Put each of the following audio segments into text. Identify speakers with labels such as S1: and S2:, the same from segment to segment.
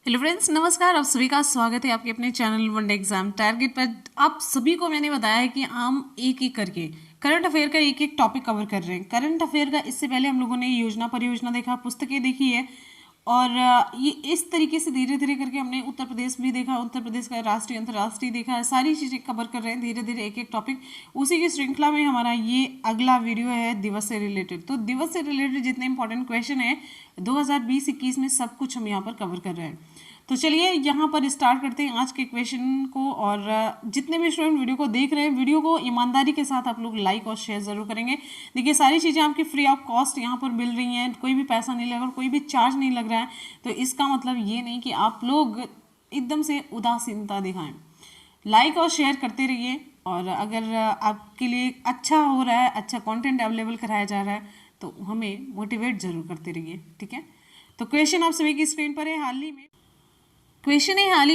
S1: Hello friends, नमस्कार। आप सभी का स्वागत है आपके अपने चैनल वनडे एग्जाम टारगेट पर। आप सभी को मैंने बताया है कि हम एक एक करके करंट अफेयर का एक एक टॉपिक कवर कर रहे हैं। करंट अफेयर का इससे पहले हम लोगों ने योजना परियोजना देखा, पुस्तकें देखी है और ये इस तरीके से धीरे धीरे करके हमने उत्तर प्रदेश भी देखा, उत्तर प्रदेश का राष्ट्रीय अंतर्राष्ट्रीय देखा है। सारी चीज़ें कवर कर रहे हैं धीरे धीरे एक एक टॉपिक। उसी की श्रृंखला में हमारा ये अगला वीडियो है दिवस से रिलेटेड। तो दिवस से रिलेटेड जितने इंपॉर्टेंट क्वेश्चन है 2020-21 में सब कुछ हम यहाँ पर कवर कर रहे हैं। तो चलिए यहाँ पर स्टार्ट करते हैं आज के क्वेश्चन को। और जितने भी स्टूडेंट वीडियो को देख रहे हैं, वीडियो को ईमानदारी के साथ आप लोग लाइक और शेयर जरूर करेंगे। देखिए, सारी चीज़ें आपकी फ्री ऑफ कॉस्ट यहाँ पर मिल रही हैं, कोई भी पैसा नहीं लग रहा, कोई भी चार्ज नहीं लग रहा है। तो इसका मतलब ये नहीं कि आप लोग एकदम से उदासीनता दिखाएं। लाइक और शेयर करते रहिए और अगर आपके लिए अच्छा हो रहा है, अच्छा कंटेंट अवेलेबल कराया जा रहा है तो हमें मोटिवेट जरूर करते रहिए, ठीक है। तो क्वेश्चन आप सभी की स्क्रीन पर है। हाल ही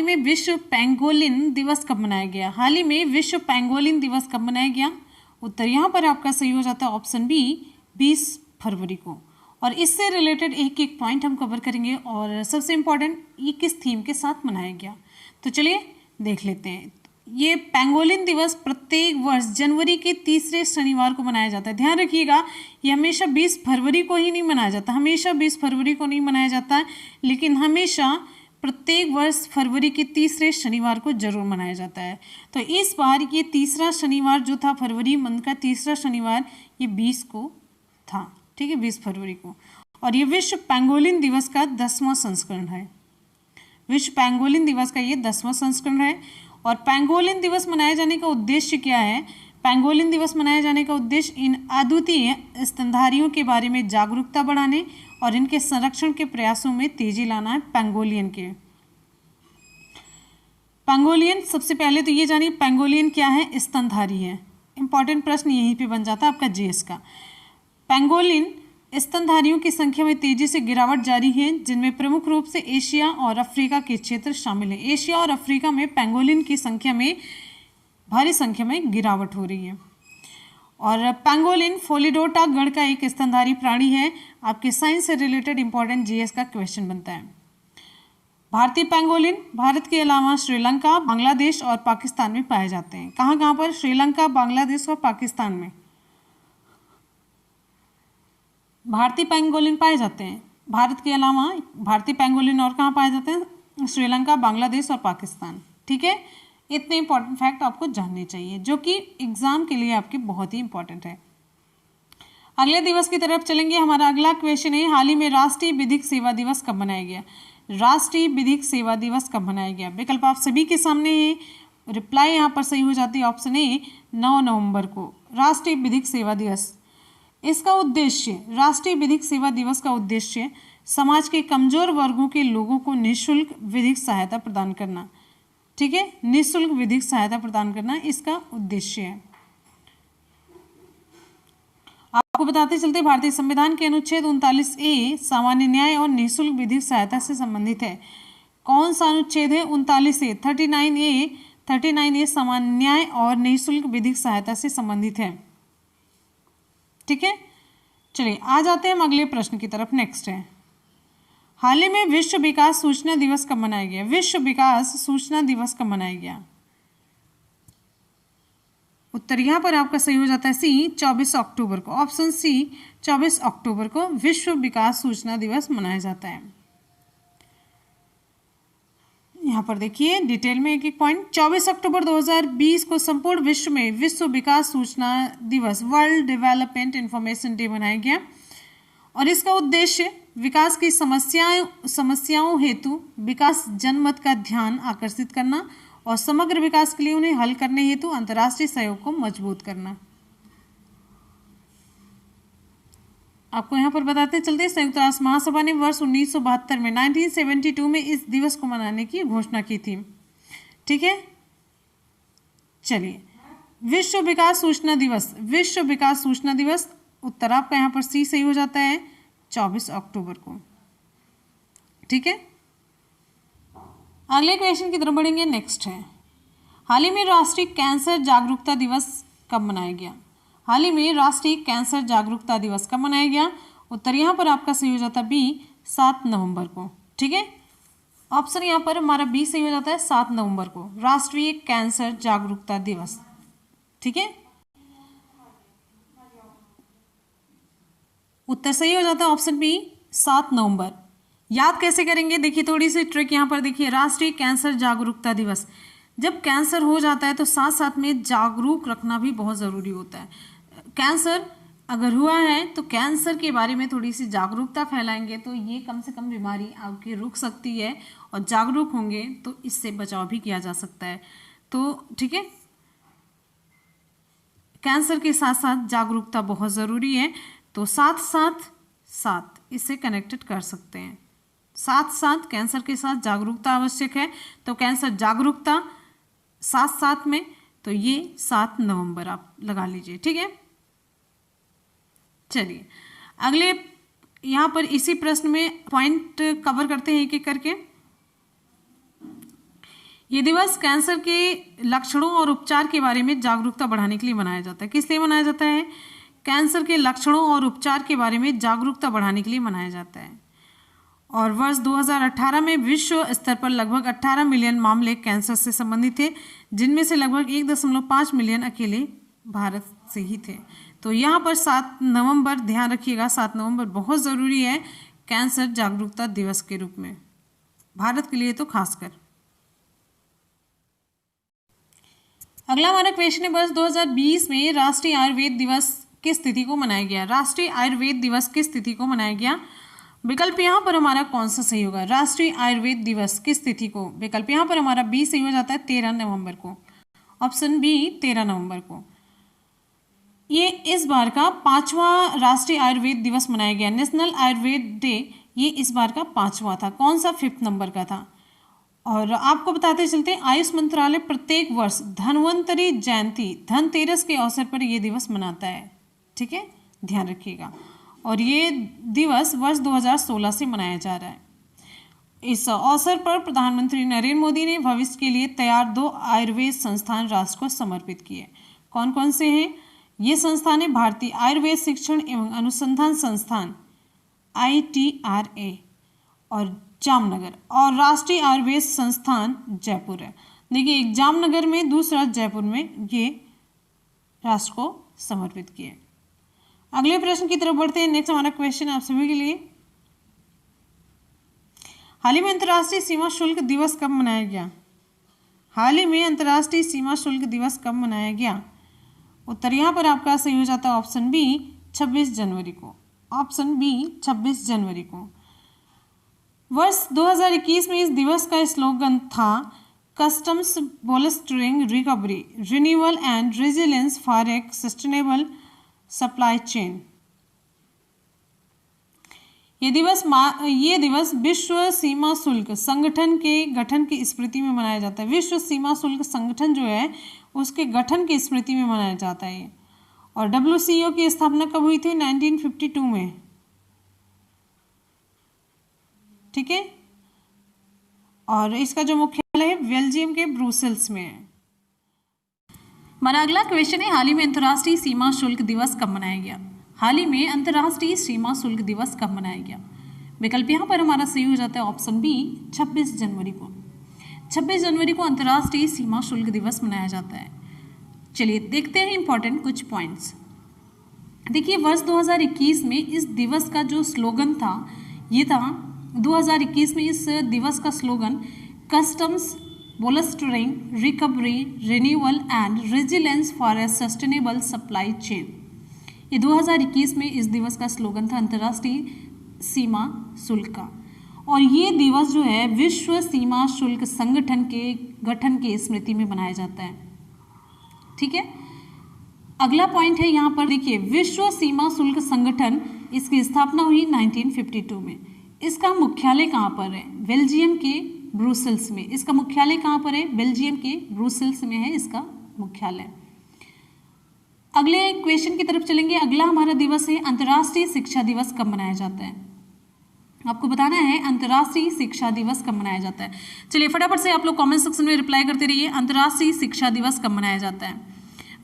S1: में विश्व पेंगोलिन दिवस कब मनाया गया? हाल ही में विश्व पेंगोलिन दिवस कब मनाया गया? उत्तर यहाँ पर आपका सही हो जाता है ऑप्शन बी, 20 फरवरी को। और इससे रिलेटेड एक एक पॉइंट हम कवर करेंगे और सबसे इम्पोर्टेंट, ये किस थीम के साथ मनाया गया। तो चलिए देख लेते हैं। ये पेंगोलिन दिवस प्रत्येक वर्ष जनवरी के तीसरे शनिवार को मनाया जाता है। ध्यान रखिएगा, ये हमेशा 20 फरवरी को ही नहीं मनाया जाता, हमेशा 20 फरवरी को नहीं मनाया जाता है, लेकिन हमेशा प्रत्येक वर्ष फरवरी के तीसरे शनिवार को जरूर मनाया जाता है। तो इस बार ये तीसरा शनिवार जो था, फरवरी मंथ का तीसरा शनिवार, ये 20 को था, ठीक है, 20 फरवरी को। और ये विश्व पेंगोलिन दिवस का 10वां संस्करण है। विश्व पेंगोलिन दिवस का ये 10वां संस्करण है। और पेंगोलिन दिवस मनाए जाने का उद्देश्य क्या है? पेंगोलिन दिवस मनाए जाने का उद्देश्य इन अद्वितीय स्तनधारियों के बारे में जागरूकता बढ़ाने और इनके संरक्षण के प्रयासों में तेजी लाना है। पेंगोलियन सबसे पहले तो ये जानिए, पेंगोलियन क्या है? स्तनधारी है। इंपॉर्टेंट प्रश्न यहीं पे बन जाता है आपका जीएस का। पेंगोलिन स्तनधारियों की संख्या में तेजी से गिरावट जारी है, जिनमें प्रमुख रूप से एशिया और अफ्रीका के क्षेत्र शामिल है। एशिया और अफ्रीका में पेंगोलिन की संख्या में भारी संख्या में गिरावट हो रही है। और पेंगोलिन फोलिडोटा गण का एक स्तनधारी प्राणी है। आपके साइंस से रिलेटेड इंपॉर्टेंट जीएस का क्वेश्चन बनता है। भारतीय पेंगोलिन भारत के अलावा श्रीलंका, बांग्लादेश और पाकिस्तान में पाए जाते हैं। कहाँ कहाँ पर? श्रीलंका, बांग्लादेश और पाकिस्तान में भारतीय पेंगोलिन पाए जाते हैं। भारत के अलावा भारतीय पेंगोलिन और कहाँ पाए जाते हैं? श्रीलंका, बांग्लादेश और पाकिस्तान, ठीक है। इतने इंपॉर्टेंट फैक्ट आपको जानने चाहिए जो कि एग्जाम के लिए आपके बहुत ही इंपॉर्टेंट है। अगले दिवस की तरफ चलेंगे। हमारा अगला क्वेश्चन है, हाल ही में राष्ट्रीय विधिक सेवा दिवस कब मनाया गया? राष्ट्रीय विधिक सेवा दिवस कब मनाया गया? विकल्प आप सभी के सामने है। रिप्लाई यहाँ पर सही हो जाती है ऑप्शन ए, 9 नवंबर को राष्ट्रीय विधिक सेवा दिवस। इसका उद्देश्य, राष्ट्रीय विधिक सेवा दिवस का उद्देश्य समाज के कमजोर वर्गों के लोगों को निःशुल्क विधिक सहायता प्रदान करना, ठीक है, निःशुल्क विधिक सहायता प्रदान करना इसका उद्देश्य है। आपको बताते चलते, भारतीय संविधान के अनुच्छेद 39A सामान्य न्याय और निःशुल्क विधिक सहायता से संबंधित है। कौन सा अनुच्छेद है? 39A, 39A सामान्य न्याय और निःशुल्क विधिक सहायता से संबंधित है, ठीक है। चलिए आ जाते हैं हम अगले प्रश्न की तरफ। नेक्स्ट है, हाल ही में विश्व विकास सूचना दिवस कब मनाया गया? विश्व विकास सूचना दिवस कब मनाया गया? उत्तर यहाँ पर आपका सही हो जाता है सी, 24 अक्टूबर को। ऑप्शन सी, 24 अक्टूबर को विश्व विकास सूचना दिवस मनाया जाता है। यहाँ पर देखिए डिटेल में एक एक पॉइंट। 24 अक्टूबर 2020 को संपूर्ण विश्व में विश्व विकास सूचना दिवस, वर्ल्ड डेवलपमेंट इंफॉर्मेशन डे मनाया गया। और इसका उद्देश्य विकास की समस्याओं हेतु विकास जनमत का ध्यान आकर्षित करना और समग्र विकास के लिए उन्हें हल करने हेतु अंतर्राष्ट्रीय सहयोग को मजबूत करना। आपको यहाँ पर बताते चलते, संयुक्त राष्ट्र महासभा ने वर्ष 1972 में 1972 में इस दिवस को मनाने की घोषणा की थी, ठीक है। चलिए, विश्व विकास सूचना दिवस, विश्व विकास सूचना दिवस, उत्तर आपका यहाँ पर सी सही हो जाता है 24 अक्टूबर को, ठीक है। अगले क्वेश्चन की तरफ बढ़ेंगे। नेक्स्ट है, हाल ही में राष्ट्रीय कैंसर जागरूकता दिवस कब मनाया गया? हाल ही में राष्ट्रीय कैंसर जागरूकता दिवस कब मनाया गया? उत्तर यहाँ पर आपका सही हो जाता बी, 7 नवंबर को, ठीक है। ऑप्शन यहाँ पर हमारा बी सही हो जाता है 7 नवंबर को, राष्ट्रीय कैंसर जागरूकता दिवस। ठीक है, उत्तर सही हो जाता है ऑप्शन बी 7 नवंबर। याद कैसे करेंगे, देखिए थोड़ी सी ट्रिक यहाँ पर देखिए, राष्ट्रीय कैंसर जागरूकता दिवस, जब कैंसर हो जाता है तो साथ साथ में जागरूक रखना भी बहुत ज़रूरी होता है। कैंसर अगर हुआ है तो कैंसर के बारे में थोड़ी सी जागरूकता फैलाएंगे तो ये कम से कम बीमारी आपकी रुक सकती है, और जागरूक होंगे तो इससे बचाव भी किया जा सकता है। तो ठीक है, कैंसर के साथ साथ जागरूकता बहुत ज़रूरी है, तो साथ साथ साथ इससे कनेक्टेड कर सकते हैं। साथ साथ कैंसर के साथ जागरूकता आवश्यक है, तो कैंसर जागरूकता साथ साथ में, तो ये 7 नवंबर आप लगा लीजिए। ठीक है, चलिए अगले यहाँ पर इसी प्रश्न में पॉइंट कवर करते हैं एक एक करके। ये दिवस कैंसर के लक्षणों और उपचार के बारे में जागरूकता बढ़ाने के लिए मनाया जाता है। किस लिए मनाया जाता है? कैंसर के लक्षणों और उपचार के बारे में जागरूकता बढ़ाने के लिए मनाया जाता है। और वर्ष 2018 में विश्व स्तर पर लगभग 18 मिलियन मामले कैंसर से संबंधित थे, जिनमें से लगभग 1.5 मिलियन अकेले भारत से ही थे। तो यहाँ पर 7 नवंबर ध्यान रखिएगा, 7 नवंबर बहुत ज़रूरी है कैंसर जागरूकता दिवस के रूप में, भारत के लिए तो खासकर। अगला हमारा क्वेश्चन है, वर्ष 2020 में राष्ट्रीय आयुर्वेद दिवस किस तिथि को मनाया गया? राष्ट्रीय आयुर्वेद दिवस किस तिथि को मनाया गया? विकल्प यहाँ पर हमारा कौन सा सही होगा? राष्ट्रीय आयुर्वेद दिवस किस तिथि को? विकल्प यहाँ पर हमारा बी सही हो जाता है 13 नवंबर को, ऑप्शन बी 13 नवंबर को। ये इस बार का 5वां राष्ट्रीय आयुर्वेद दिवस मनाया गया, नेशनल आयुर्वेद डे, ये इस बार का 5वां था। कौन सा? 5 नंबर का था। और आपको बताते चलते, आयुष मंत्रालय प्रत्येक वर्ष धन्वंतरी जयंती, धनतेरस के अवसर पर यह दिवस मनाता है। ठीक है, ध्यान रखिएगा। और ये दिवस वर्ष 2016 से मनाया जा रहा है। इस अवसर पर प्रधानमंत्री नरेंद्र मोदी ने भविष्य के लिए तैयार 2 आयुर्वेद संस्थान राष्ट्र को समर्पित किए। कौन कौन से हैं ये संस्थान? है भारतीय आयुर्वेद शिक्षण एवं अनुसंधान संस्थान ITRA और जामनगर, और राष्ट्रीय आयुर्वेद संस्थान जयपुर है। देखिए, एक जामनगर में, दूसरा जयपुर में, ये राष्ट्र को समर्पित किए। अगले प्रश्न की तरफ बढ़ते हैं। नेक्स्ट हमारा क्वेश्चन आप सभी के लिए, हाल ही में अंतर्राष्ट्रीय सीमा शुल्क दिवस कब मनाया गया? हाल ही में अंतर्राष्ट्रीय सीमा शुल्क दिवस कब मनाया गया? उत्तर यहाँ पर आपका सही हो जाता है ऑप्शन बी 26 जनवरी को, ऑप्शन बी 26 जनवरी को। वर्ष 2021 में इस दिवस का स्लोगन था customs bolstering recovery, renewal and resilience for a sustainable supply chain. ये दिवस विश्व सीमा शुल्क संगठन के गठन की स्मृति में मनाया जाता है। विश्व सीमा शुल्क संगठन जो है उसके गठन की स्मृति में मनाया जाता है। और WCO की स्थापना कब हुई थी? 1952 में। ठीक है, और इसका जो मुख्यालय है बेल्जियम के ब्रुसेल्स में है। हमारा अगला क्वेश्चन है, हाल ही में अंतर्राष्ट्रीय सीमा शुल्क दिवस कब मनाया गया? हाल ही में अंतर्राष्ट्रीय सीमा शुल्क दिवस कब मनाया गया? विकल्प यहाँ पर हमारा सही हो जाता है ऑप्शन बी 26 जनवरी को। 26 जनवरी को अंतर्राष्ट्रीय सीमा शुल्क दिवस मनाया जाता है। चलिए देखते हैं इंपॉर्टेंट कुछ पॉइंट्स। देखिए, वर्ष 2021 में इस दिवस का जो स्लोगन था, ये था 2021 में इस दिवस का slogan customs bolstering recovery, renewal and resilience for a sustainable supply chain. ये 2021 में इस दिवस का स्लोगन था अंतर्राष्ट्रीय सीमा शुल्क का। और ये दिवस जो है विश्व सीमा शुल्क संगठन के गठन की स्मृति में मनाया जाता है। ठीक है, अगला पॉइंट है यहाँ पर देखिए, विश्व सीमा शुल्क संगठन, इसकी स्थापना हुई 1952 में। इसका मुख्यालय कहाँ पर है? बेल्जियम के ब्रुसेल्स में। इसका मुख्यालय कहाँ पर है? बेल्जियम के ब्रुसेल्स में है इसका मुख्यालय। अगले क्वेश्चन की तरफ चलेंगे। अगला हमारा दिवस है अंतर्राष्ट्रीय शिक्षा दिवस कब मनाया जाता है? आपको बताना है अंतर्राष्ट्रीय शिक्षा दिवस कब मनाया जाता है। चलिए फटाफट से आप लोग कमेंट सेक्शन में रिप्लाई करते रहिए, अंतर्राष्ट्रीय शिक्षा दिवस कब मनाया जाता है?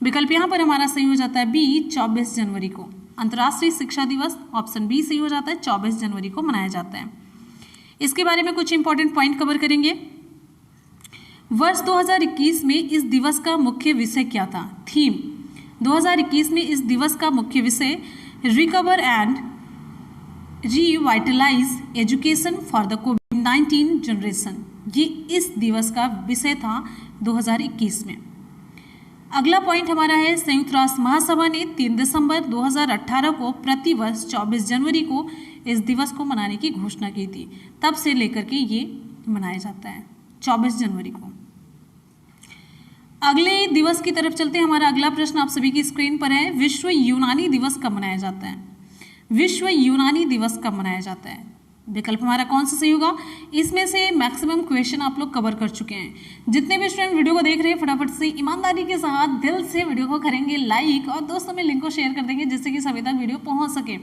S1: विकल्प यहाँ पर हमारा सही हो जाता है बी 24 जनवरी को। अंतर्राष्ट्रीय शिक्षा दिवस ऑप्शन बी सही हो जाता है, 24 जनवरी को मनाया जाता है। इसके बारे में कुछ इंपॉर्टेंट पॉइंट कवर करेंगे। वर्ष 2021 में इस दिवस का मुख्य विषय क्या था? थीम 2021 में इस दिवस का मुख्य विषय recover and revitalise education for the covid generation. ये इस दिवस का विषय था 2021 में। अगला पॉइंट हमारा है, संयुक्त राष्ट्र महासभा ने 3 दिसंबर 2018 को प्रतिवर्ष 24 जनवरी को इस दिवस को मनाने की घोषणा की थी। तब से लेकर के ये मनाया जाता है 24 जनवरी को। अगले दिवस की तरफ चलते हैं। हमारा अगला प्रश्न आप सभी की स्क्रीन पर है, विश्व यूनानी दिवस कब मनाया जाता है? विश्व यूनानी दिवस कब मनाया जाता है? विकल्प हमारा कौन सा सही होगा? इसमें से मैक्सिमम क्वेश्चन आप लोग कवर कर चुके हैं। जितने भी स्टूडेंट वीडियो को देख रहे हैं फटाफट से ईमानदारी के साथ दिल से वीडियो को करेंगे लाइक और दोस्तों में लिंक को शेयर कर देंगे जिससे कि सभी तक वीडियो पहुंच सके।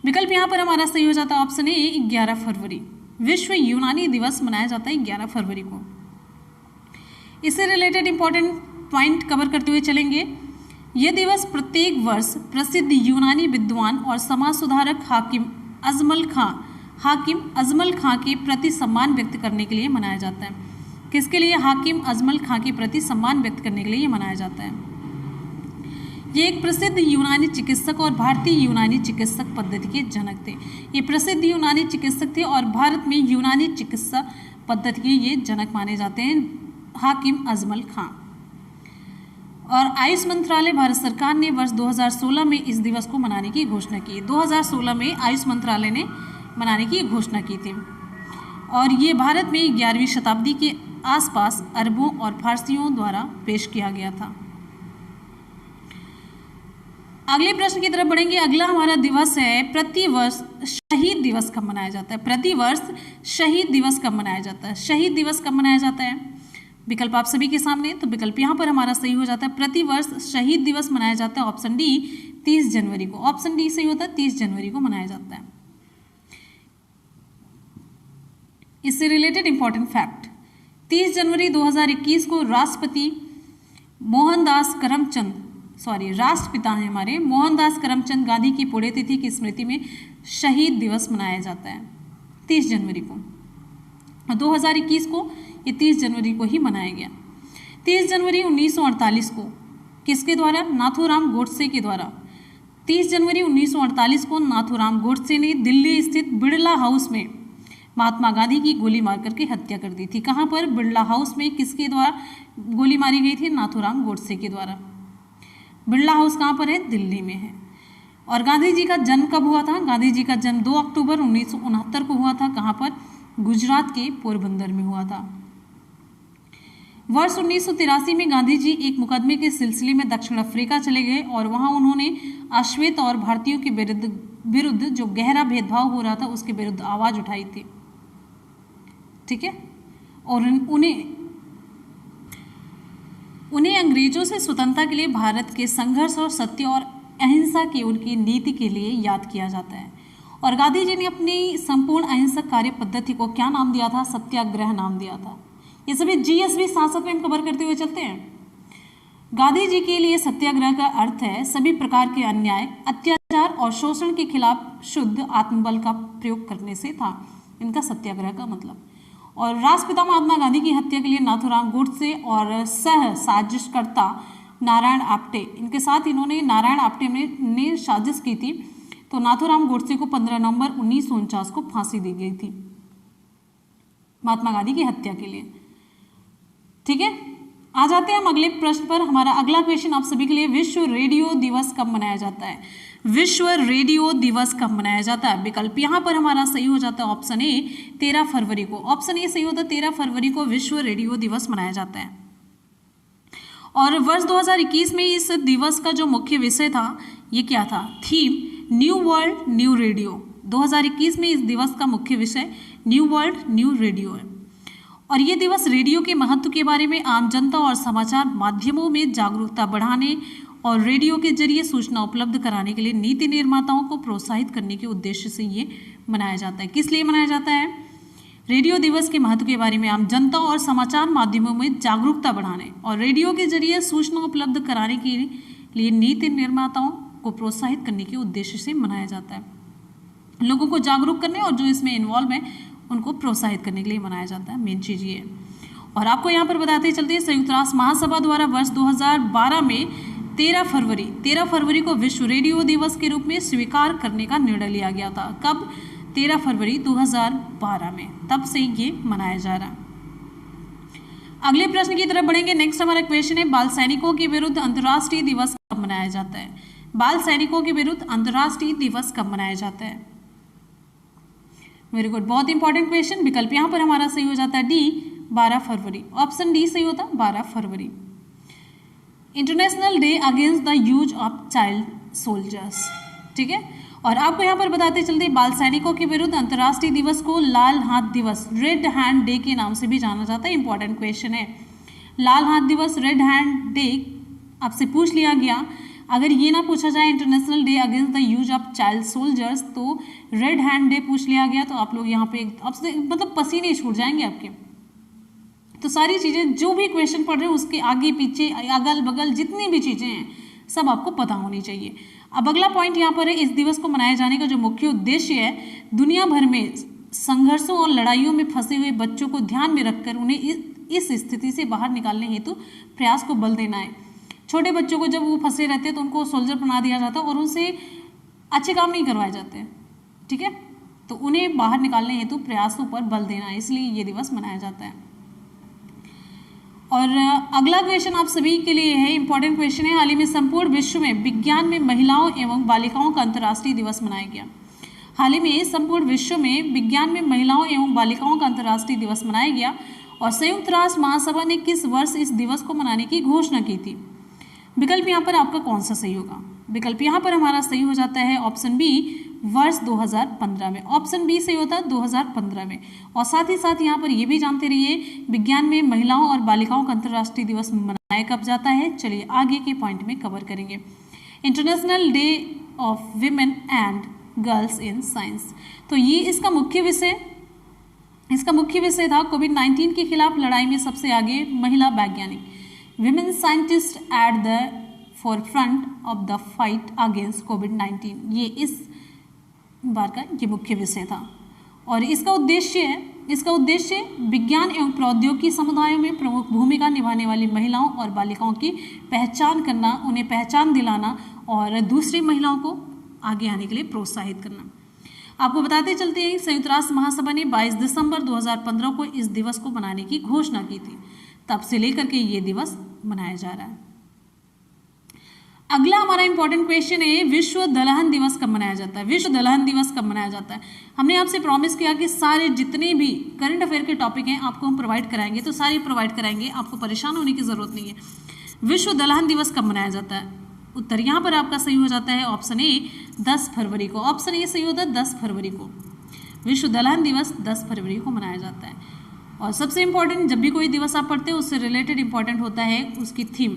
S1: विकल्प यहाँ पर हमारा सही हो जाता है ऑप्शन ए 11 फरवरी। विश्व यूनानी दिवस मनाया जाता है 11 फरवरी को। इससे रिलेटेड इंपॉर्टेंट पॉइंट कवर करते हुए चलेंगे। यह दिवस प्रत्येक वर्ष प्रसिद्ध यूनानी विद्वान और समाज सुधारक हाकिम अजमल खां के प्रति सम्मान व्यक्त करने के लिए मनाया जाता है। किसके लिए? हाकिम अजमल खां के प्रति सम्मान व्यक्त करने के लिए ये मनाया जाता है। ये एक प्रसिद्ध यूनानी चिकित्सक और भारतीय यूनानी चिकित्सक पद्धति के जनक थे। ये प्रसिद्ध यूनानी चिकित्सक थे और भारत में यूनानी चिकित्सा पद्धति के ये जनक माने जाते हैं, हाकिम अजमल खां। और आयुष मंत्रालय भारत सरकार ने वर्ष 2016 में इस दिवस को मनाने की घोषणा की। 2016 में आयुष मंत्रालय ने मनाने की घोषणा की थी और ये भारत में 11वीं शताब्दी के आसपास अरबों और फारसियों द्वारा पेश किया गया था। अगले प्रश्न की तरफ बढ़ेंगे। अगला हमारा दिवस है, प्रतिवर्ष शहीद दिवस कब मनाया जाता है? प्रतिवर्ष शहीद दिवस कब मनाया जाता है? शहीद दिवस कब मनाया जाता है? विकल्प आप सभी के सामने, तो विकल्प यहाँ पर हमारा सही हो जाता है, प्रतिवर्ष शहीद दिवस मनाया जाता है ऑप्शन डी 30 जनवरी को। ऑप्शन डी सही होता है, 30 जनवरी को मनाया जाता है। इससे रिलेटेड इंपॉर्टेंट फैक्ट, 30 जनवरी 2021 को राष्ट्रपिता हैं हमारे मोहनदास करमचंद गांधी की पुण्यतिथि की स्मृति में शहीद दिवस मनाया जाता है 30 जनवरी को। 2021 को ये 30 जनवरी को ही मनाया गया। 30 जनवरी 1948 को किसके द्वारा? नाथूराम गोडसे के द्वारा। 30 जनवरी 1948 को नाथूराम गोडसे ने दिल्ली स्थित बिड़ला हाउस में महात्मा गांधी की गोली मार करके हत्या कर दी थी। कहाँ पर? बिड़ला हाउस में। किसके द्वारा गोली मारी गई थी? नाथूराम गोडसे के द्वारा। बिड़ला हाउस कहाँ पर है? दिल्ली में है। और गांधी जी का जन्म कब हुआ था? गांधी जी का जन्म 2 अक्टूबर 1969 को हुआ था। कहाँ पर? गुजरात के पोरबंदर में हुआ था। वर्ष 1983 में गांधी जी एक मुकदमे के सिलसिले में दक्षिण अफ्रीका चले गए और वहां उन्होंने अश्वेत और भारतीयों के विरुद्ध जो गहरा भेदभाव हो रहा था उसके विरुद्ध आवाज उठाई थी। ठीक है। और उन्हें अंग्रेजों से स्वतंत्रता के लिए भारत के संघर्ष और सत्य और अहिंसा की उनकी नीति के लिए याद किया जाता है। और गांधी जी ने अपनी संपूर्ण अहिंसक कार्य पद्धति को क्या नाम दिया था? सत्याग्रह नाम दिया था। ये सभी जीएसबी शासक में हम कवर करते हुए चलते हैं। गांधी जी के लिए सत्याग्रह का अर्थ है सभी प्रकार के अन्याय, अत्याचार और शोषण के खिलाफ शुद्ध आत्मबल का प्रयोग करने से था इनका सत्याग्रह का मतलब। और राष्ट्रपिता महात्मा गांधी की हत्या के लिए नाथूराम गोडसे और सह साजिशकर्ता नारायण आप्टे, इनके साथ इन्होंने नारायण आप्टे ने साजिश की थी। तो नाथूराम गोडसे को 15 नवंबर 1949 को फांसी दी गई थी महात्मा गांधी की हत्या के लिए। ठीक है, आ जाते हैं हम अगले प्रश्न पर। हमारा अगला क्वेश्चन आप सभी के लिए, विश्व रेडियो दिवस कब मनाया जाता है? विश्व रेडियो दिवस कब मनाया जाता है? विकल्प यहाँ पर हमारा सही हो जाता है ऑप्शन ए 13 फरवरी को। ऑप्शन ए सही होता है, 13 फरवरी को विश्व रेडियो दिवस मनाया जाता है। और वर्ष 2021 में इस दिवस का जो मुख्य विषय था ये क्या था? Theme new world new radio. 2021 में इस दिवस का मुख्य विषय न्यू वर्ल्ड न्यू रेडियो है। और ये दिवस रेडियो के महत्व के बारे में आम जनता और समाचार माध्यमों में जागरूकता बढ़ाने और रेडियो के जरिए सूचना उपलब्ध कराने के लिए नीति निर्माताओं को प्रोत्साहित करने के उद्देश्य से ये मनाया जाता है। किस लिए मनाया जाता है? रेडियो दिवस के महत्व के बारे में आम जनता और समाचार माध्यमों में जागरूकता बढ़ाने और रेडियो के जरिए सूचना उपलब्ध कराने के लिए नीति निर्माताओं को प्रोत्साहित करने के उद्देश्य से मनाया जाता है। लोगों को जागरूक करने और जो इसमें इन्वॉल्व है उनको प्रोत्साहित करने के लिए मनाया जाता है, मेन चीज़ ये है। और आपको यहाँ पर बताते चलते हैं, संयुक्त राष्ट्र महासभा द्वारा वर्ष 2012 में 13 फरवरी को विश्व रेडियो दिवस के रूप में स्वीकार करने का निर्णय लिया गया था। कब? 13 फरवरी 2012 में, तब से ये मनाया जा रहा है। अगले प्रश्न की तरफ बढ़ेंगे। नेक्स्ट हमारा क्वेश्चन है, बाल सैनिकों के विरुद्ध अंतर्राष्ट्रीय दिवस कब मनाया जाता है? बाल सैनिकों के विरुद्ध अंतर्राष्ट्रीय दिवस कब मनाया जाता है? वेरी गुड, बहुत इंपॉर्टेंट क्वेश्चन। विकल्प यहाँ पर हमारा सही हो जाता है डी, 12 फरवरी। ऑप्शन डी सही होता है, 12 फरवरी। International day against the use of child soldiers, ठीक है। और आपको यहाँ पर बताते चलते, बाल सैनिकों के विरुद्ध अंतर्राष्ट्रीय दिवस को लाल हाथ दिवस, रेड हैंड डे के नाम से भी जाना जाता है। इंपॉर्टेंट क्वेश्चन है, लाल हाथ दिवस, रेड हैंड डे आपसे पूछ लिया गया। अगर ये ना पूछा जाए international day against the use of child soldiers, तो रेड हैंड डे पूछ लिया गया, तो आप लोग यहाँ पे आपसे मतलब पसीने छूट जाएंगे आपके। तो सारी चीज़ें जो भी क्वेश्चन पढ़ रहे हैं उसके आगे पीछे अगल बगल जितनी भी चीज़ें हैं सब आपको पता होनी चाहिए। अब अगला पॉइंट यहाँ पर है, इस दिवस को मनाए जाने का जो मुख्य उद्देश्य है, दुनिया भर में संघर्षों और लड़ाइयों में फंसे हुए बच्चों को ध्यान में रखकर उन्हें इस स्थिति से बाहर निकालने हेतु प्रयास को बल देना है। छोटे बच्चों को जब वो फंसे रहते हैं तो उनको सोल्जर बना दिया जाता है और उनसे अच्छे काम नहीं करवाए जाते, ठीक है। तो उन्हें बाहर निकालने हेतु प्रयासों पर बल देना है, इसलिए ये दिवस मनाया जाता है। और अगला क्वेश्चन आप सभी के लिए है, इंपॉर्टेंट क्वेश्चन है। हाल ही में संपूर्ण विश्व में विज्ञान में महिलाओं एवं बालिकाओं का अंतर्राष्ट्रीय दिवस मनाया गया। हाल ही में संपूर्ण विश्व में विज्ञान में महिलाओं एवं बालिकाओं का अंतर्राष्ट्रीय दिवस मनाया गया। और संयुक्त राष्ट्र महासभा ने किस वर्ष इस दिवस को मनाने की घोषणा की थी? विकल्प यहाँ पर आपका कौन सा सही होगा? विकल्प यहाँ पर हमारा सही हो जाता है ऑप्शन बी, वर्ष 2015 में। ऑप्शन बी सही होता है 2015 में। और साथ ही साथ यहाँ पर ये भी जानते रहिए, विज्ञान में महिलाओं और बालिकाओं का अंतर्राष्ट्रीय दिवस मनाया कब जाता है। चलिए आगे के पॉइंट में कवर करेंगे। International day of women and girls in science, तो ये इसका मुख्य विषय था कोविड-19 के खिलाफ लड़ाई में सबसे आगे महिला वैज्ञानिक, women scientists at the forefront of the fight against कोविड-19। ये इस बार का ये मुख्य विषय था। और इसका उद्देश्य विज्ञान एवं प्रौद्योगिकी समुदायों में प्रमुख भूमिका निभाने वाली महिलाओं और बालिकाओं की पहचान करना, उन्हें पहचान दिलाना और दूसरी महिलाओं को आगे आने के लिए प्रोत्साहित करना। आपको बताते चलते हैं, संयुक्त राष्ट्र महासभा ने 22 दिसंबर 2015 को इस दिवस को मनाने की घोषणा की थी। तब से लेकर के ये दिवस मनाया जा रहा है। अगला हमारा इंपॉर्टेंट क्वेश्चन है, विश्व दलहन दिवस कब मनाया जाता है? विश्व दलहन दिवस कब मनाया जाता है? हमने आपसे प्रॉमिस किया कि सारे जितने भी करंट अफेयर के टॉपिक हैं आपको हम प्रोवाइड कराएंगे, तो सारे प्रोवाइड कराएंगे, आपको परेशान होने की जरूरत नहीं है। विश्व दलहन दिवस कब मनाया जाता है? उत्तर यहाँ पर आपका सही हो जाता है ऑप्शन ए, 10 फरवरी को। ऑप्शन ए सही होता है 10 फरवरी को। विश्व दलहन दिवस 10 फरवरी को मनाया जाता है। और सबसे इंपॉर्टेंट, जब भी कोई दिवस आप पढ़ते हैं उससे रिलेटेड इंपॉर्टेंट होता है उसकी थीम।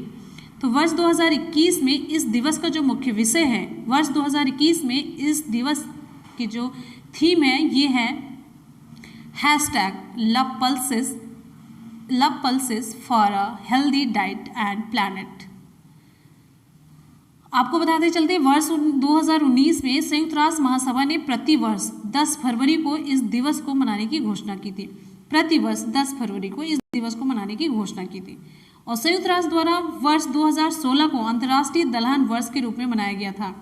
S1: तो वर्ष 2021 में इस दिवस का जो मुख्य विषय है, वर्ष 2021 में इस दिवस की जो थीम है ये है love pulses for a healthy diet and planet. आपको बताते चलते, वर्ष 2019 में संयुक्त राष्ट्र महासभा ने प्रतिवर्ष 10 फरवरी को इस दिवस को मनाने की घोषणा की थी। प्रतिवर्ष 10 फरवरी को इस दिवस को मनाने की घोषणा की थी। और संयुक्त राष्ट्र द्वारा वर्ष 2016 को अंतर्राष्ट्रीय दलहन वर्ष के रूप में मनाया गया था।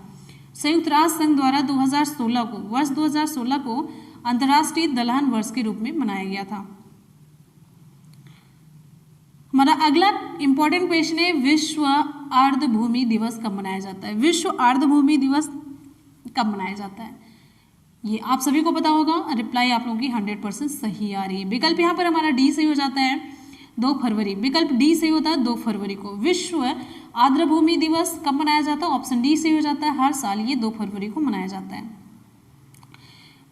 S1: संयुक्त राष्ट्र संघ द्वारा वर्ष 2016 को अंतर्राष्ट्रीय दलहन वर्ष के रूप में मनाया गया था। हमारा अगला इंपॉर्टेंट क्वेश्चन है, विश्व आर्द्रभूमि दिवस कब मनाया जाता है? विश्व आर्द्रभूमि दिवस कब मनाया जाता है? ये आप सभी को पता होगा। रिप्लाई आप लोगों की 100% सही आ रही है। विकल्प यहाँ पर हमारा डी सही हो जाता है 2 फरवरी। विकल्प डी सही होता है 2 फरवरी को। विश्व आर्द्रभूमि दिवस कब मनाया जाता है? ऑप्शन डी सही हो जाता है, हर साल ये 2 फरवरी को मनाया जाता है।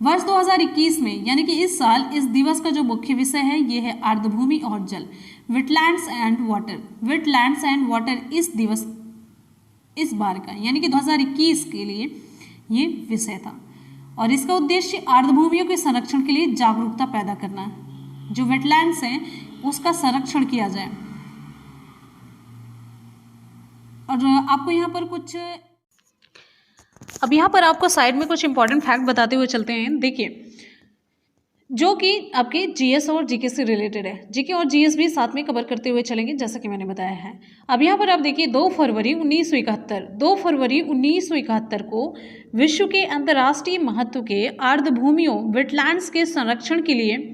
S1: वर्ष 2021 में यानी कि इस साल इस दिवस का जो मुख्य विषय है ये है आर्द्रभूमि और जल, wetlands and water. Wetlands and water इस दिवस इस बार का यानी कि 2021 के लिए ये विषय था। और इसका उद्देश्य आर्द्रभूमियों के संरक्षण के लिए जागरूकता पैदा करना है। जो वेटलैंड्स हैं उसका संरक्षण किया जाए। और आपको यहाँ पर अब यहाँ पर आपको साइड में कुछ इंपॉर्टेंट फैक्ट बताते हुए चलते हैं। देखिए, जो कि आपके जीएस और जीके से रिलेटेड है। जीके और जीएस भी साथ में कवर करते हुए चलेंगे जैसा कि मैंने बताया है। अब यहाँ पर आप देखिए 2 फरवरी 1971 को विश्व के अंतर्राष्ट्रीय महत्व के आर्द्रभूमियों वेटलैंड्स के संरक्षण के लिए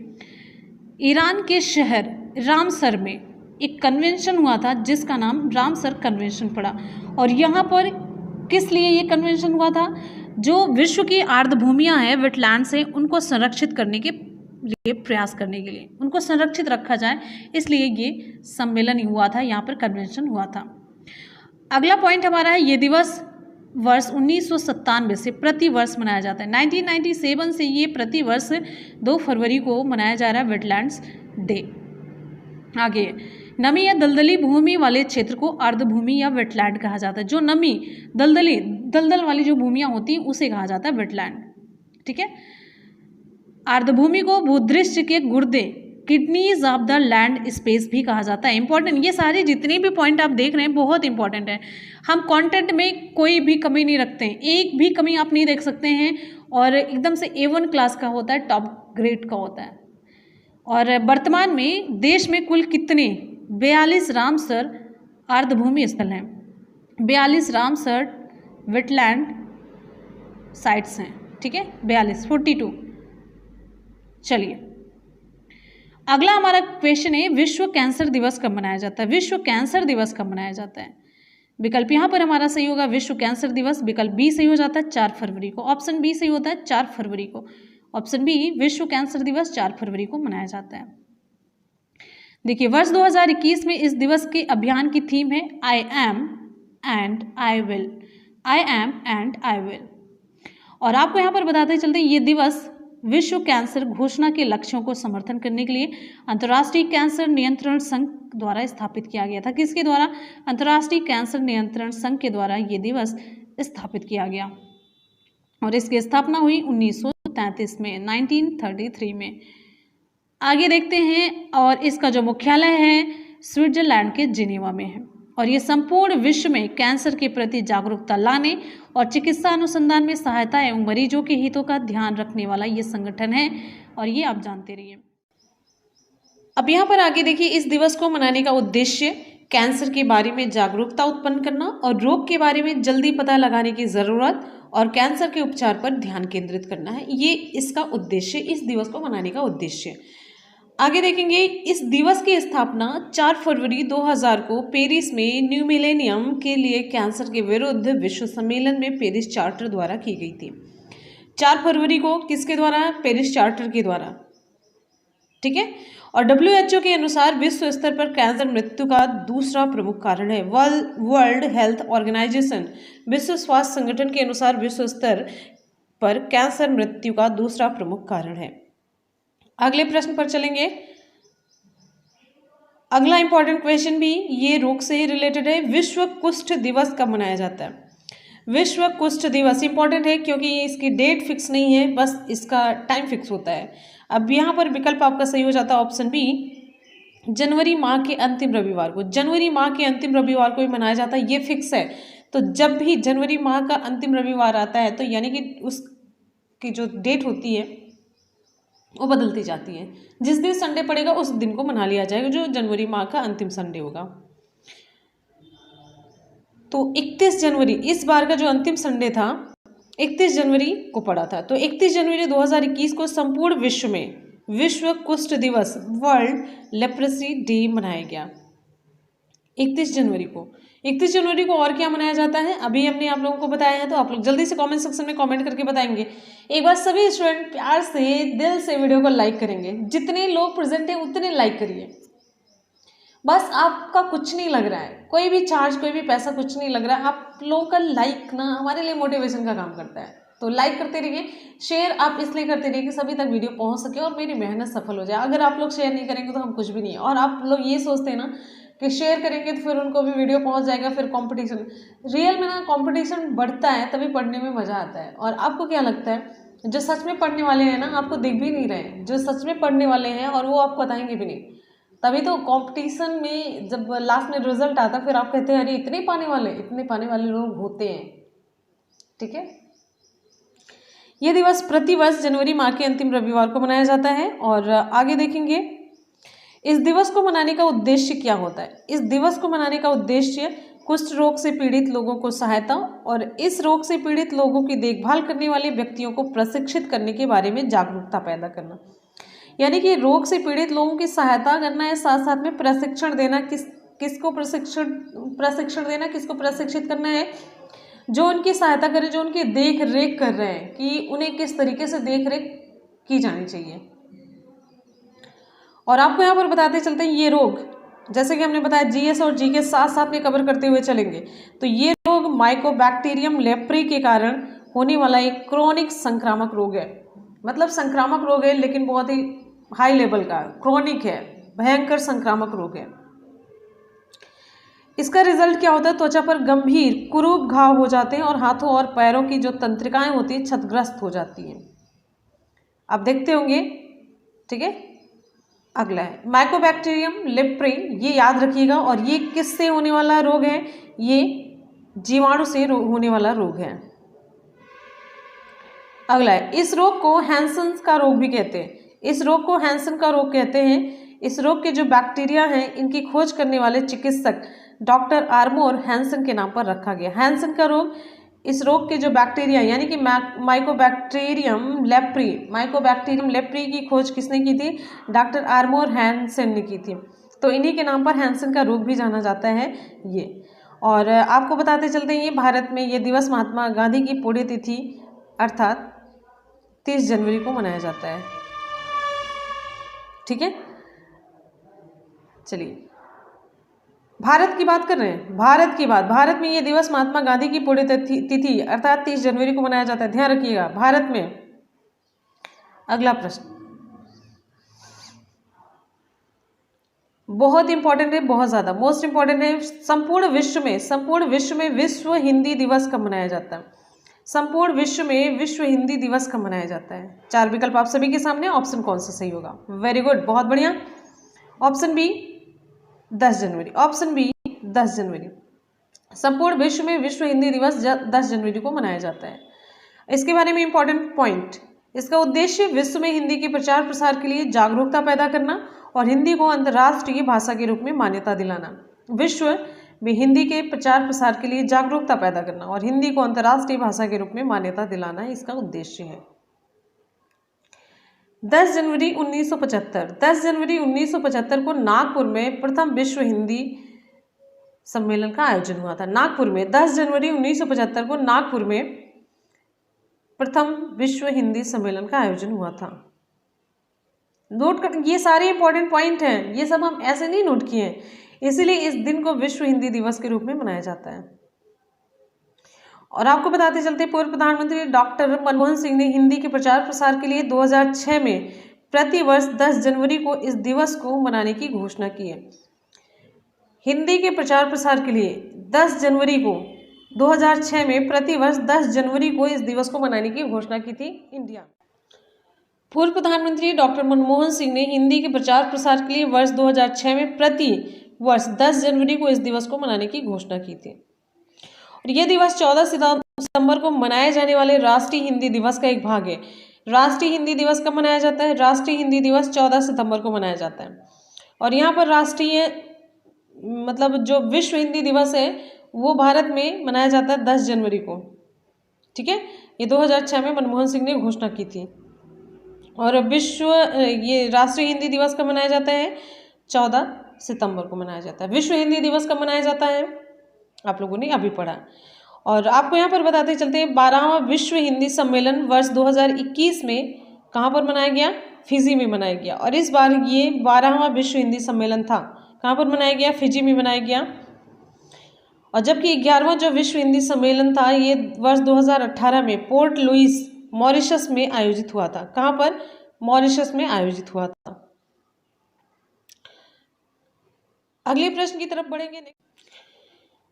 S1: ईरान के शहर रामसर में एक कन्वेंशन हुआ था जिसका नाम रामसर कन्वेंशन पड़ा। और यहाँ पर किस लिए ये कन्वेंशन हुआ था? जो विश्व की आर्द्रभूमियां हैं, वेटलैंड्स हैं, उनको संरक्षित करने के लिए प्रयास करने के लिए, उनको संरक्षित रखा जाए, इसलिए ये सम्मेलन हुआ था, यहाँ पर कन्वेंशन हुआ था। अगला पॉइंट हमारा है, ये दिवस वर्ष 1997 से प्रति वर्ष मनाया जाता है। 1997 से ये प्रति वर्ष 2 फरवरी को मनाया जा रहा है वेटलैंड्स डे। आगे, नमी या दलदली भूमि वाले क्षेत्र को आर्द्रभूमि या वेटलैंड कहा जाता है। जो नमी दलदल वाली जो भूमियां होती हैं उसे कहा जाता है वेटलैंड। ठीक है। आर्द्रभूमि को भूदृश्य के गुर्दे, kidneys of the land space भी कहा जाता है। इंपॉर्टेंट, ये सारे जितने भी पॉइंट आप देख रहे हैं बहुत इंपॉर्टेंट है। हम कंटेंट में कोई भी कमी नहीं रखते हैं, एक भी कमी आप नहीं देख सकते हैं, और एकदम से A1 क्लास का होता है, टॉप ग्रेड का होता है। और वर्तमान में देश में कुल कितने 42 रामसर आर्द्रभूमि स्थल हैं, 42 रामसर वेटलैंड साइट्स हैं। ठीक है, 42। चलिए, अगला हमारा क्वेश्चन है, विश्व कैंसर दिवस कब मनाया जाता है? विश्व कैंसर दिवस कब मनाया जाता है? विकल्प यहाँ पर हमारा सही होगा विश्व कैंसर दिवस, विकल्प बी सही हो जाता है 4 फरवरी को। ऑप्शन बी सही होता है 4 फरवरी को। ऑप्शन बी, विश्व कैंसर दिवस 4 फरवरी को मनाया जाता है। देखिए, वर्ष 2021 में इस दिवस के अभियान की थीम है I am and I will. I am and I will. और आपको यहाँ पर बताते चलते, ये दिवस विश्व कैंसर घोषणा के लक्ष्यों को समर्थन करने के लिए अंतर्राष्ट्रीय कैंसर नियंत्रण संघ द्वारा स्थापित किया गया था। किसके द्वारा? अंतर्राष्ट्रीय कैंसर नियंत्रण संघ के द्वारा ये दिवस स्थापित किया गया, और इसकी स्थापना हुई 1933 में, 1933 में। आगे देखते हैं, और इसका जो मुख्यालय है स्विट्जरलैंड के जिनेवा में है, और ये संपूर्ण विश्व में कैंसर के प्रति जागरूकता लाने और चिकित्सा अनुसंधान में सहायता एवं मरीजों के हितों का ध्यान रखने वाला ये संगठन है, और ये आप जानते रहिए। अब यहाँ पर आगे देखिए, इस दिवस को मनाने का उद्देश्य कैंसर के बारे में जागरूकता उत्पन्न करना और रोग के बारे में जल्दी पता लगाने की जरूरत और कैंसर के उपचार पर ध्यान केंद्रित करना है। ये इसका उद्देश्य, इस दिवस को मनाने का उद्देश्य। आगे देखेंगे, इस दिवस की स्थापना 4 फरवरी 2000 को पेरिस में न्यू मिलेनियम के लिए कैंसर के विरुद्ध विश्व सम्मेलन में पेरिस चार्टर द्वारा की गई थी। 4 फरवरी को किसके द्वारा? पेरिस चार्टर के द्वारा। ठीक है। और WHO के अनुसार विश्व स्तर पर कैंसर मृत्यु का दूसरा प्रमुख कारण है। वर्ल्ड हेल्थ ऑर्गेनाइजेशन, विश्व स्वास्थ्य संगठन के अनुसार विश्व स्तर पर कैंसर मृत्यु का दूसरा प्रमुख कारण है। अगले प्रश्न पर चलेंगे। अगला इंपॉर्टेंट क्वेश्चन भी ये रोग से ही रिलेटेड है। विश्व कुष्ठ दिवस कब मनाया जाता है? विश्व कुष्ठ दिवस इंपॉर्टेंट है क्योंकि इसकी डेट फिक्स नहीं है, बस इसका टाइम फिक्स होता है। अब यहाँ पर विकल्प आपका सही हो जाता है ऑप्शन बी, जनवरी माह के अंतिम रविवार को। जनवरी माह के अंतिम रविवार को भी मनाया जाता है, ये फिक्स है। तो जब भी जनवरी माह का अंतिम रविवार आता है तो यानी कि उसकी जो डेट होती है वो बदलती जाती है। जिस दिन संडे पड़ेगा उस दिन को मना लिया जाएगा, जो जनवरी माह का अंतिम संडे होगा। तो 31 जनवरी इस बार का जो अंतिम संडे था 31 जनवरी को पड़ा था। तो 31 जनवरी 2021 को संपूर्ण विश्व में विश्व कुष्ठ दिवस, वर्ल्ड लेप्रेसी डे मनाया गया। 31 जनवरी को। 31 जनवरी को और क्या मनाया जाता है अभी हमने आप लोगों को बताया है, तो आप लोग जल्दी से कमेंट सेक्शन में कमेंट करके बताएंगे। एक बार सभी स्टूडेंट प्यार से दिल से वीडियो को लाइक करेंगे। जितने लोग प्रेजेंट हैं उतने लाइक करिए। बस आपका कुछ नहीं लग रहा है, कोई भी चार्ज, कोई भी पैसा कुछ नहीं लग रहा है। आप लोगों का लाइक ना हमारे लिए मोटिवेशन का काम करता है। तो लाइक करते रहिए। शेयर आप इसलिए करते रहिए कि सभी तक वीडियो पहुंच सके और मेरी मेहनत सफल हो जाए। अगर आप लोग शेयर नहीं करेंगे तो हम कुछ भी नहीं है। और आप लोग ये सोचते हैं ना कि शेयर करेंगे तो फिर उनको भी वीडियो पहुंच जाएगा, फिर कंपटीशन। रियल में ना कंपटीशन बढ़ता है तभी पढ़ने में मजा आता है। और आपको क्या लगता है, जो सच में पढ़ने वाले हैं ना आपको दिख भी नहीं रहे, जो सच में पढ़ने वाले हैं और वो आपको बताएंगे भी नहीं। तभी तो कंपटीशन में जब लास्ट में रिजल्ट आता फिर आप कहते हैं अरे इतने पाने वाले लोग होते हैं। ठीक है, ये दिवस प्रतिवर्ष जनवरी माह के अंतिम रविवार को मनाया जाता है। और आगे देखेंगे इस दिवस को मनाने का उद्देश्य क्या होता है। इस दिवस को मनाने का उद्देश्य कुष्ठ रोग से पीड़ित लोगों को सहायता और इस रोग से पीड़ित लोगों की देखभाल करने वाले व्यक्तियों को प्रशिक्षित करने के बारे में जागरूकता पैदा करना। यानी कि रोग से पीड़ित लोगों की सहायता करना है, साथ साथ में प्रशिक्षण देना। किसको प्रशिक्षण देना, किसको प्रशिक्षित करना है, जो उनकी सहायता करे, जो उनकी देख रेख कर रहे हैं कि उन्हें किस तरीके से देख रेख की जानी चाहिए। और आपको यहाँ पर बताते चलते हैं ये रोग, जैसे कि हमने बताया जीएस और जी के साथ साथ में कवर करते हुए चलेंगे, तो ये रोग माइकोबैक्टीरियम लेप्री के कारण होने वाला एक क्रोनिक संक्रामक रोग है। मतलब संक्रामक रोग है लेकिन बहुत ही हाई लेवल का, क्रोनिक है, भयंकर संक्रामक रोग है। इसका रिजल्ट क्या होता है, त्वचा पर गंभीर कुरूप घाव हो जाते हैं और हाथों और पैरों की जो तंत्रिकाएं होती हैं क्षतग्रस्त हो जाती हैं। आप देखते होंगे, ठीक है। अगला है माइकोबैक्टीरियम लेप्री, ये याद रखिएगा। और ये किससे होने वाला रोग है, ये जीवाणु से होने वाला रोग है। अगला है इस रोग को हैंसन का रोग भी कहते हैं। इस रोग को हैंसन का रोग कहते हैं। इस रोग के जो बैक्टीरिया हैं इनकी खोज करने वाले चिकित्सक डॉक्टर आर्मोर हैंसन के नाम पर रखा गया। हैंसन का रोग, इस रोग के जो बैक्टीरिया यानी कि माइकोबैक्टीरियम लेप्री की खोज किसने की थी, डॉक्टर आर्मोर हैंसन ने की थी। तो इन्हीं के नाम पर हैंसन का रोग भी जाना जाता है ये। और आपको बताते चलते हैं ये भारत में ये दिवस महात्मा गांधी की पुण्यतिथि अर्थात 30 जनवरी को मनाया जाता है। ठीक है, चलिए भारत की बात कर रहे हैं। भारत में ये दिवस महात्मा गांधी की पुण्यतिथि अर्थात 30 जनवरी को मनाया जाता है, ध्यान रखिएगा भारत में। अगला प्रश्न बहुत इंपॉर्टेंट है, बहुत ज्यादा मोस्ट इंपॉर्टेंट है। संपूर्ण विश्व में विश्व हिंदी दिवस कब मनाया जाता है। संपूर्ण विश्व में विश्व हिंदी दिवस कब मनाया जाता है। 4 विकल्प आप सभी के सामने, ऑप्शन कौन सा सही होगा। वेरी गुड, बहुत बढ़िया। ऑप्शन बी 10 जनवरी, ऑप्शन बी 10 जनवरी। संपूर्ण विश्व में विश्व हिंदी दिवस 10 जनवरी को मनाया जाता है। इसके बारे में इंपॉर्टेंट पॉइंट, इसका उद्देश्य विश्व में हिंदी के प्रचार प्रसार के लिए जागरूकता पैदा करना और हिंदी को अंतर्राष्ट्रीय भाषा के रूप में मान्यता दिलाना। विश्व में हिंदी के प्रचार प्रसार के लिए जागरूकता पैदा करना और हिंदी को अंतर्राष्ट्रीय भाषा के रूप में मान्यता दिलाना इसका उद्देश्य है। 10 जनवरी 1975 को नागपुर में प्रथम विश्व हिंदी सम्मेलन का आयोजन हुआ था। नागपुर में 10 जनवरी 1975 को नागपुर में प्रथम विश्व हिंदी सम्मेलन का आयोजन हुआ था। नोट कर, ये सारे इंपॉर्टेंट पॉइंट हैं, ये सब हम ऐसे नहीं नोट किए हैं, इसीलिए इस दिन को विश्व हिंदी दिवस के रूप में मनाया जाता है। और आपको बताते चलते पूर्व प्रधानमंत्री डॉक्टर मनमोहन सिंह ने हिंदी के प्रचार प्रसार के लिए 2006 में प्रतिवर्ष 10 जनवरी को इस दिवस को मनाने की घोषणा की है। हिंदी के प्रचार प्रसार के लिए 10 जनवरी को 2006 में प्रतिवर्ष 10 जनवरी को इस दिवस को मनाने की घोषणा की थी इंडिया। पूर्व प्रधानमंत्री डॉक्टर मनमोहन सिंह ने हिंदी के प्रचार प्रसार के लिए वर्ष 2006 में प्रति वर्ष 10 जनवरी को इस दिवस को मनाने की घोषणा की थी। और यह दिवस 14 सितंबर को मनाए जाने वाले राष्ट्रीय हिंदी दिवस का एक भाग है। राष्ट्रीय हिंदी दिवस कब मनाया जाता है, राष्ट्रीय हिंदी दिवस 14 सितंबर को मनाया जाता है। और यहाँ पर राष्ट्रीय मतलब जो विश्व हिंदी दिवस है वो भारत में मनाया जाता है 10 जनवरी को। ठीक है, ये 2006 में मनमोहन सिंह ने घोषणा की थी। और ये राष्ट्रीय हिंदी दिवस कब मनाया जाता है, 14 सितंबर को मनाया जाता है। विश्व हिंदी दिवस कब मनाया जाता है, आप लोगों ने अभी पढ़ा। और आपको यहाँ पर बताते चलते हैं 12वां विश्व हिंदी सम्मेलन वर्ष 2021 में कहाँ पर मनाया गया, फिजी में मनाया गया। और इस बार ये 12वां विश्व हिंदी सम्मेलन था, कहाँ पर मनाया गया, फिजी में मनाया गया। और जबकि 11वां जो विश्व हिंदी सम्मेलन था ये वर्ष 2018 में पोर्ट लुइस मॉरिशस में आयोजित हुआ था। कहाँ पर, मॉरिशस में आयोजित हुआ था। अगले प्रश्न की तरफ बढ़ेंगे।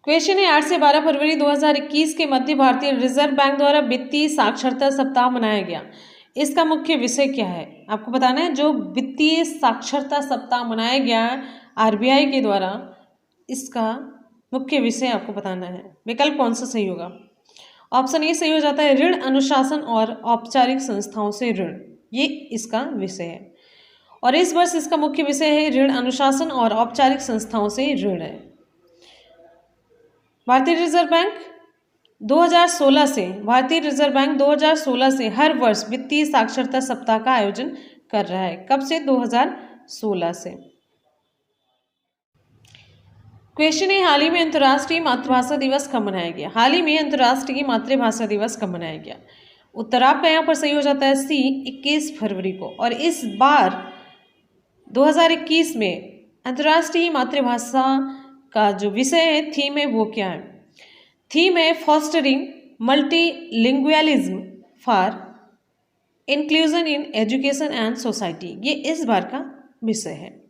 S1: क्वेश्चन है 8 से 12 फरवरी 2021 के मध्य भारतीय रिजर्व बैंक द्वारा वित्तीय साक्षरता सप्ताह मनाया गया। इसका मुख्य विषय क्या है, आपको बताना है। जो वित्तीय साक्षरता सप्ताह मनाया गया आरबीआई के द्वारा, इसका मुख्य विषय आपको बताना है। विकल्प कौन सा सही होगा। ऑप्शन ए सही हो जाता है ऋण अनुशासन और औपचारिक संस्थाओं से ऋण, ये इसका विषय है। और इस वर्ष इसका मुख्य विषय है ऋण अनुशासन और औपचारिक संस्थाओं से ऋण है। भारतीय रिजर्व बैंक 2016 से भारतीय रिजर्व बैंक 2016 से हर वर्ष वित्तीय साक्षरता सप्ताह का आयोजन कर रहा है। कब से? 2016 से। क्वेश्चन है हाल ही में अंतर्राष्ट्रीय मातृभाषा दिवस कब मनाया गया? हाल ही में अंतर्राष्ट्रीय मातृभाषा दिवस कब मनाया गया? उत्तर आपका यहाँ पर सही हो जाता है सी 21 फरवरी को। और इस बार 2021 में अंतर्राष्ट्रीय मातृभाषा का जो विषय है, थीम है, वो क्या है? थीम है fostering multilingualism for inclusion in education and society, ये इस बार का विषय है।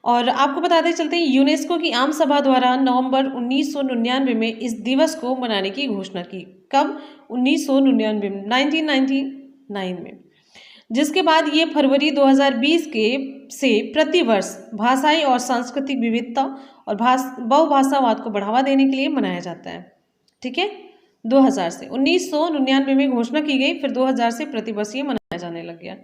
S1: और आपको बताते चलते हैं यूनेस्को की आम सभा द्वारा नवंबर 1999 में इस दिवस को मनाने की घोषणा की। कब? 1999 में, 1999 में। जिसके बाद ये फरवरी 2020 के से प्रतिवर्ष भाषाई और सांस्कृतिक विविधता और बहुभाषावाद को बढ़ावा देने के लिए मनाया जाता है। ठीक है, 2000 से 1999 में घोषणा की गई, फिर 2000 से प्रतिवर्ष ये मनाया जाने लग गया।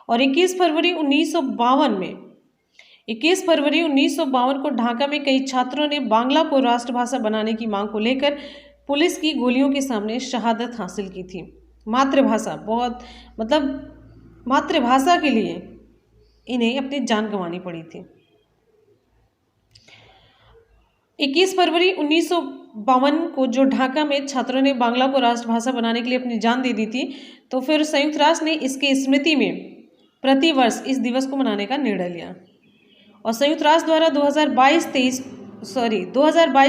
S1: और 21 फरवरी 1952 को ढाका में कई छात्रों ने बांग्ला को राष्ट्रभाषा बनाने की मांग को लेकर पुलिस की गोलियों के सामने शहादत हासिल की थी। मातृभाषा, बहुत मतलब मातृभाषा के लिए इन्हें अपनी जान गंवानी पड़ी थी। 21 फरवरी 1952 को जो ढाका में छात्रों ने बांग्ला को राष्ट्रभाषा बनाने के लिए अपनी जान दे दी थी, तो फिर संयुक्त राष्ट्र ने इसके स्मृति में प्रतिवर्ष इस दिवस को मनाने का निर्णय लिया। और संयुक्त राष्ट्र द्वारा 2022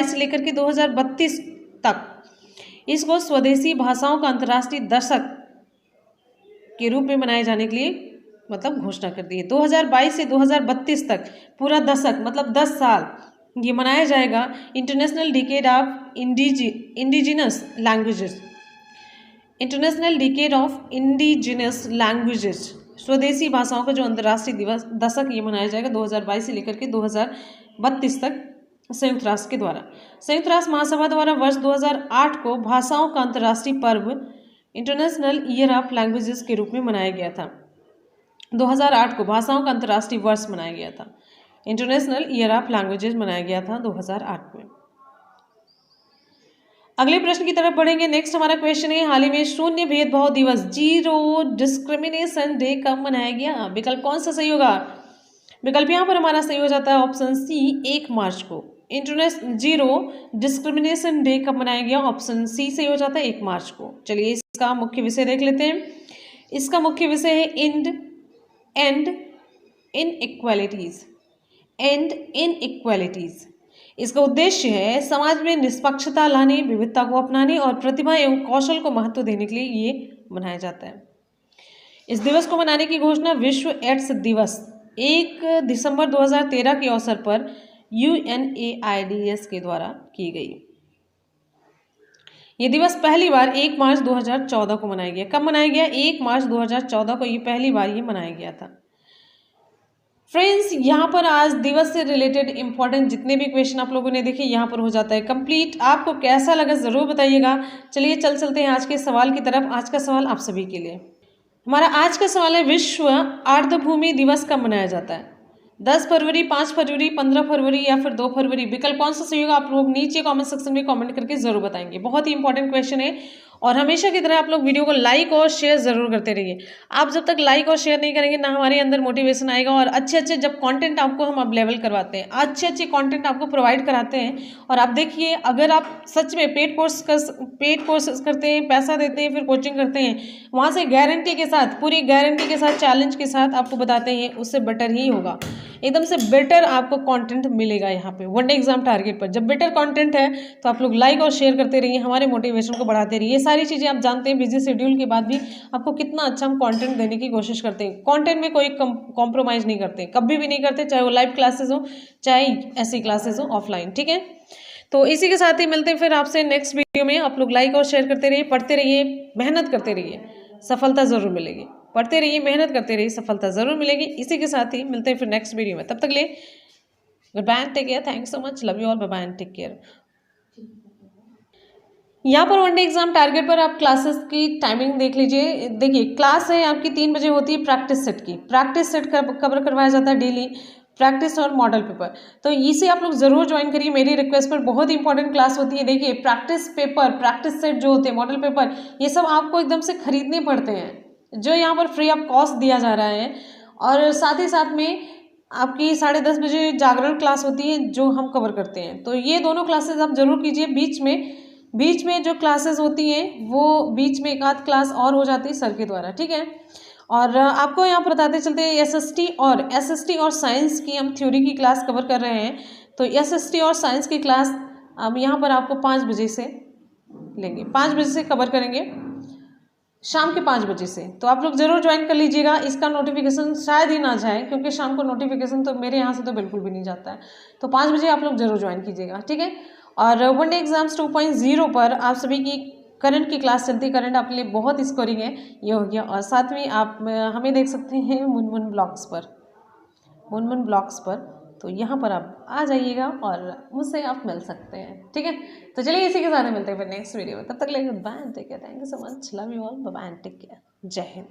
S1: से लेकर के 2032 तक इसको स्वदेशी भाषाओं का अंतर्राष्ट्रीय दशक के रूप में मनाए जाने के लिए मतलब घोषणा कर दी है। 2022 से 2032 तक पूरा दशक मतलब 10 साल ये मनाया जाएगा international decade of indigenous languages. International decade of indigenous languages, स्वदेशी भाषाओं का जो अंतर्राष्ट्रीय दिवस दशक ये मनाया जाएगा 2022 से लेकर के 2032 तक संयुक्त राष्ट्र के द्वारा। संयुक्त राष्ट्र महासभा द्वारा वर्ष 2008 को भाषाओं का अंतर्राष्ट्रीय पर्व इंटरनेशनल ईयर ऑफ लैंग्वेजेस के रूप में मनाया गया था। 2008 को भाषाओं का अंतर्राष्ट्रीय वर्ष मनाया गया था, इंटरनेशनल ईयर ऑफ लैंग्वेजेस मनाया गया था 2008 में। अगले प्रश्न की तरफ बढ़ेंगे। नेक्स्ट हमारा क्वेश्चन है हाल ही में शून्य भेदभाव दिवस, जीरो डिस्क्रिमिनेशन डे कब मनाया गया? विकल्प कौन सा सही होगा? विकल्प यहाँ पर हमारा सही हो जाता है ऑप्शन सी 1 मार्च को। जीरो डिस्क्रिमिनेशन डे कब मनाया गया? ऑप्शन सी सही हो जाता है 1 मार्च को। चलिए इसका मुख्य विषय देख लेते हैं। इसका मुख्य विषय है एंड इनइक्वालिटीज। इसका उद्देश्य है समाज में निष्पक्षता लाने, विविधता को अपनाने और प्रतिभा एवं कौशल को महत्व देने के लिए ये मनाया जाता है। इस दिवस को मनाने की घोषणा विश्व एड्स दिवस 1 दिसंबर 2013 के अवसर पर UNAIDS के द्वारा की गई। ये दिवस पहली बार 1 मार्च 2014 को मनाया गया। कब मनाया गया? 1 मार्च 2014 को ये पहली बार ये मनाया गया था। फ्रेंड्स, यहाँ पर आज दिवस से रिलेटेड इंपॉर्टेंट जितने भी क्वेश्चन आप लोगों ने देखे यहाँ पर हो जाता है कंप्लीट। आपको कैसा लगा ज़रूर बताइएगा। चलिए चलते हैं आज के सवाल की तरफ। आज का सवाल आप सभी के लिए, हमारा आज का सवाल है विश्व आर्द्रभूमि दिवस कब मनाया जाता है? 10 फरवरी, 5 फरवरी, 15 फरवरी या फिर 2 फरवरी? विकल्प कौन सा सही होगा? आप लोग नीचे कमेंट सेक्शन में कमेंट करके जरूर बताएंगे। बहुत ही इंपॉर्टेंट क्वेश्चन है और हमेशा की तरह आप लोग वीडियो को लाइक और शेयर जरूर करते रहिए। आप जब तक लाइक और शेयर नहीं करेंगे ना हमारे अंदर मोटिवेशन आएगा। और अच्छे जब कंटेंट आपको हम अवेलेबल करवाते हैं, अच्छे कंटेंट आपको प्रोवाइड कराते हैं, और आप देखिए अगर आप सच में पेड कोर्स करते हैं, पैसा देते हैं, फिर कोचिंग करते हैं, वहाँ से गारंटी के साथ, पूरी गारंटी के साथ, चैलेंज के साथ आपको बताते हैं, उससे बेटर ही होगा। एकदम से बेटर आपको कंटेंट मिलेगा यहाँ पे वनडे एग्जाम टारगेट पर। जब बेटर कंटेंट है तो आप लोग लाइक और शेयर करते रहिए, हमारे मोटिवेशन को बढ़ाते रहिए। ये सारी चीज़ें आप जानते हैं बिजी शेड्यूल के बाद भी आपको कितना अच्छा हम कंटेंट देने की कोशिश करते हैं। कंटेंट में कोई कॉम्प्रोमाइज़ नहीं करते, कभी भी नहीं करते, चाहे वो लाइव क्लासेस हो चाहे ऐसी क्लासेस हो ऑफलाइन। ठीक है, तो इसी के साथ ही मिलते हैं फिर आपसे नेक्स्ट वीडियो में। आप लोग लाइक और शेयर करते रहिए, पढ़ते रहिए, मेहनत करते रहिए, सफलता ज़रूर मिलेगी। पढ़ते रहिए, मेहनत करते रहिए, सफलता जरूर मिलेगी। इसी के साथ ही मिलते हैं फिर नेक्स्ट वीडियो में। तब तक ले good bye and take care. Thanks so much, love you all, bye bye and take care. यहाँ पर वनडे एग्जाम टारगेट पर आप क्लासेस की टाइमिंग देख लीजिए। देखिए क्लास है आपकी 3 बजे होती है प्रैक्टिस सेट की। प्रैक्टिस सेट कवर करवाया जाता है डेली, प्रैक्टिस और मॉडल पेपर। तो इसे आप लोग जरूर ज्वाइन करिए मेरी रिक्वेस्ट पर। बहुत इंपॉर्टेंट क्लास होती है। देखिए प्रैक्टिस पेपर, प्रैक्टिस सेट जो होते हैं, मॉडल पेपर, ये सब आपको एकदम से खरीदने पड़ते हैं, जो यहाँ पर फ्री ऑफ कॉस्ट दिया जा रहा है। और साथ ही साथ में आपकी 10:30 बजे जागरण क्लास होती है जो हम कवर करते हैं। तो ये दोनों क्लासेस आप जरूर कीजिए। बीच में जो क्लासेस होती हैं वो बीच में एक आध क्लास और हो जाती है सर के द्वारा, ठीक है। और आपको यहाँ पर बताते चलते हैं एसएसटी और साइंस की हम थ्योरी की क्लास कवर कर रहे हैं। तो एसएसटी और साइंस की क्लास अब यहाँ पर आपको 5 बजे से लेंगे, 5 बजे से कवर करेंगे, शाम के 5 बजे से। तो आप लोग जरूर ज्वाइन कर लीजिएगा। इसका नोटिफिकेशन शायद ही ना जाए, क्योंकि शाम को नोटिफिकेशन तो मेरे यहाँ से तो बिल्कुल भी नहीं जाता है। तो 5 बजे आप लोग जरूर ज्वाइन कीजिएगा, ठीक है। और वनडे एग्जाम्स 2.0 पर आप सभी की करंट की क्लास चलती है। करंट आपके लिए बहुत स्कोरिंग है, ये हो गया। और साथ में आप हमें देख सकते हैं मुनमुन ब्लॉग्स पर। तो यहाँ पर आप आ जाइएगा और मुझसे आप मिल सकते हैं, ठीक है। तो चलिए इसी के साथ मिलते हैं फिर नेक्स्ट वीडियो में। तब तक ले good bye, take care, thank you so much, love you all, bye bye, take care, जय हिंद।